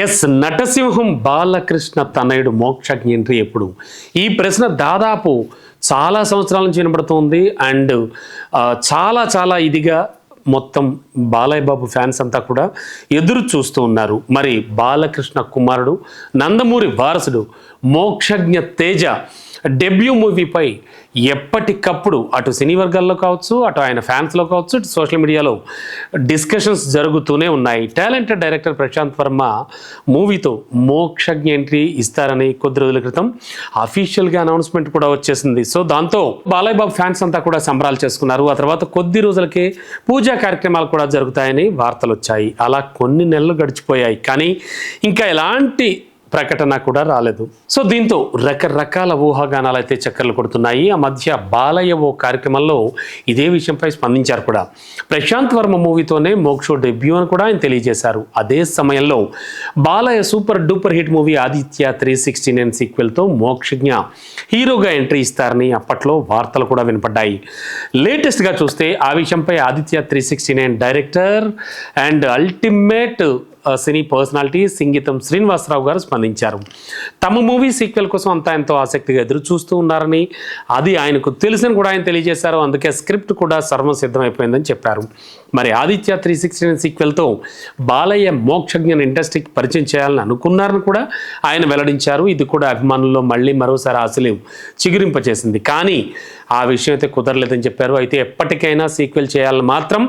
Yes, నటసింహం Balakrishna తనయుడు Mokshagna entry ఎప్పుడు? ఈ ప్రశ్న దాదాపు చాలా సంవత్సరాల నుంచి వినబడుతుంది. అండ్ చాలా చాలా ఇదిగా మొత్తం బాలయ్య బాబు ఫ్యాన్స్ అంతా కూడా ఎదురు చూస్తూ ఉన్నారు. మరి బాలకృష్ణ కుమారుడు, నందమూరి వారసుడు మోక్షజ్ఞ తేజ డెబ్యూ మూవీపై ఎప్పటికప్పుడు అటు సినీ వర్గాల్లో కావచ్చు, అటు ఆయన ఫ్యాన్స్లో కావచ్చు, ఇటు సోషల్ మీడియాలో డిస్కషన్స్ జరుగుతూనే ఉన్నాయి. టాలెంటెడ్ డైరెక్టర్ ప్రశాంత్ వర్మ మూవీతో మోక్షజ్ఞ ఎంట్రీ ఇస్తారని కొద్ది రోజుల క్రితం అఫీషియల్గా అనౌన్స్మెంట్ కూడా వచ్చేసింది. సో దాంతో బాలయ్య బాబు ఫ్యాన్స్ అంతా కూడా సంబరాలు చేసుకున్నారు. ఆ తర్వాత కొద్ది రోజులకే పూజా కార్యక్రమాలు కూడా జరుగుతాయని వార్తలు వచ్చాయి. అలా కొన్ని నెలలు గడిచిపోయాయి, కానీ ఇంకా ఎలాంటి ప్రకటన కూడా రాలేదు. సో దీంతో రకరకాల ఊహాగానాలు అయితే చక్కర్లు కొడుతున్నాయి. ఆ మధ్య బాలయ్య ఓ కార్యక్రమంలో ఇదే విషయంపై స్పందించారు కూడా. ప్రశాంత్ వర్మ మూవీతోనే మోక్షో డెబ్యూ అని కూడా ఆయన తెలియజేశారు. అదే సమయంలో Balayya super duper hit movie Aditya 369 సీక్వెల్తో మోక్షజ్ఞ హీరోగా ఎంట్రీ ఇస్తారని అప్పట్లో వార్తలు కూడా వినపడ్డాయి. లేటెస్ట్గా చూస్తే ఆ విషయంపై Aditya 369 director and ultimate cine personality Singeetam Srinivasarao గారు స్పందించారు. తమ మూవీ సీక్వెల్ కోసం అంతా ఎంతో ఆసక్తిగా ఎదురు చూస్తూ ఉన్నారని, అది ఆయనకు తెలుసని కూడా ఆయన తెలియజేశారు. అందుకే స్క్రిప్ట్ కూడా సర్వం సిద్ధమైపోయిందని చెప్పారు. మరి ఆదిత్య 369 సీక్వెల్తో బాలయ్య మోక్షజ్ఞను ఇండస్ట్రీకి పరిచయం చేయాలని అనుకున్నారని కూడా ఆయన వెల్లడించారు. ఇది కూడా అభిమానుల్లో మళ్ళీ మరోసారి ఆశలు చిగురింపచేసింది. కానీ ఆ విషయం అయితే కుదరలేదని చెప్పారు. అయితే ఎప్పటికైనా సీక్వెల్ చేయాలని మాత్రం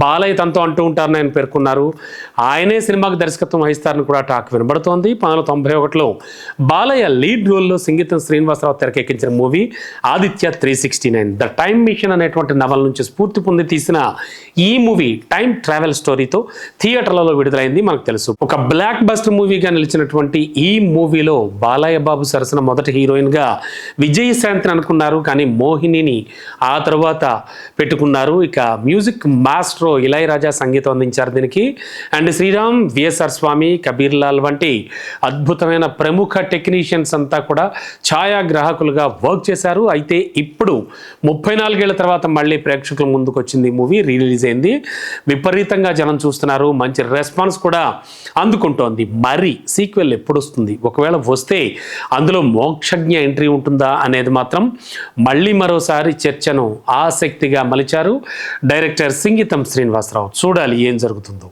బాలయ్య తనతో అంటూ ఉంటారని ఆయన పేర్కొన్నారు. ఆయనే సినిమాకు దర్శకత్వం వహిస్తారని కూడా టాక్ వినబడుతోంది. 1991లో బాలయ్య లీడ్ రోల్లో సంగీతం శ్రీనివాసరావు తెరకెక్కించిన movie Aditya 369 the time machine అనేటువంటి నవల నుంచి స్ఫూర్తి పొంది తీసిన ఈ మూవీ టైం ట్రావెల్ స్టోరీతో థియేటర్లలో విడుదలైంది. మనకు తెలుసు, ఒక బ్లాక్ బస్టర్ మూవీగా నిలిచినటువంటి ఈ మూవీలో బాలయ్య బాబు సరసన మొదటి హీరోయిన్గా విజయశాంతిని అనుకున్నారు, కానీ మోహినిని ఆ తర్వాత పెట్టుకున్నారు. ఇక మ్యూజిక్ మాస్ట్రో ఇళయరాజా సంగీతం అందించారు దీనికి. అండ్ శ్రీరామ్, విఎస్ఆర్ స్వామి, కబీర్ లాల్ వంటి అద్భుతమైన ప్రముఖ టెక్నీషియన్స్ అంతా కూడా ఛాయాగ్రాహకులుగా వర్క్ చేశారు. అయితే ఇప్పుడు 34 ఏళ్ల తర్వాత మళ్ళీ ప్రేక్షకుల ముందుకు వచ్చింది ఈ మూవీ. రిలీజ్ అయింది, విపరీతంగా జనం చూస్తున్నారు, మంచి రెస్పాన్స్ కూడా అందుకుంటోంది. మరి సీక్వెల్ ఎప్పుడు వస్తుంది? ఒకవేళ వస్తే అందులో మోక్షజ్ఞ ఎంట్రీ ఉంటుందా అనేది మాత్రం మళ్ళీ మరోసారి చర్చను ఆసక్తిగా మలిచారు డైరెక్టర్ సింగీతం శ్రీనివాసరావు. చూడాలి ఏం జరుగుతుందో.